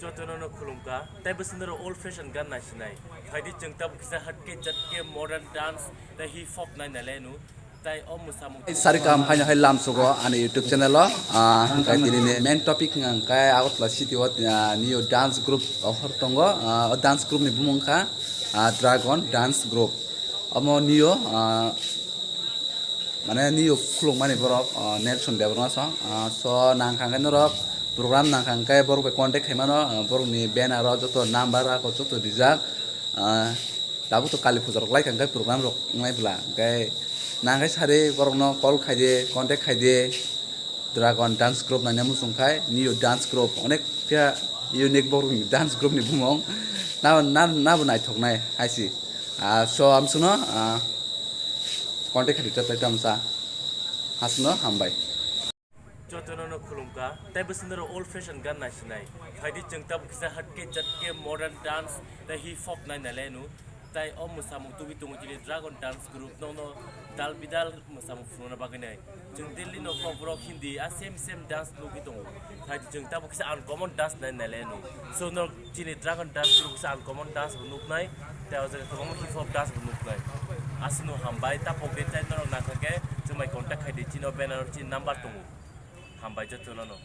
Jotono khulumka tai besendero old fashion gan na sinai phaidi jengta bukisa hatke jatke modern dance tai hip hop nai nalenu tai om musamu Sarikam hanya hilam sugo ani YouTube channel lo kai tini main topic ngang kai out la city wat new dance group hortongo dance group ni bumungka dragon dance group amo new mane new khulung mani borok Nelson Debbarma so nang kangken rok program nang kangkai borok be contact hemano borok ni banner ro joto number ko joto dijak dabu to kali pujar lai kangkai program rok ngai bla kai nangkai sare borok no call khaide contact khaide dragon dance group na nyamu sungkai new dance group onek pia unique borok ni dance group ni bumong na bu nai thoknai haisi so am suno contact khaide tai tamsa hasno hambai Jotono khulumka tai besendero old fashion gan na sinai phaidi jengta bukisa hatke jatke modern dance tai hip hop nai nalenu tai om musamu tubi tungu jili dragon dance group no dal bidal musamu frona baginai jeng delhi no program hindi same dance lugi tungu phaidi jengta bukisa uncommon dance nai nalenu so no jili dragon dance group sa uncommon dance bunuk nai tai ojek to hip hop dance bunuk nai asno hambai ta pokde tai no nakake jumai contact khaidi chino banner chin number tungu hambai jotono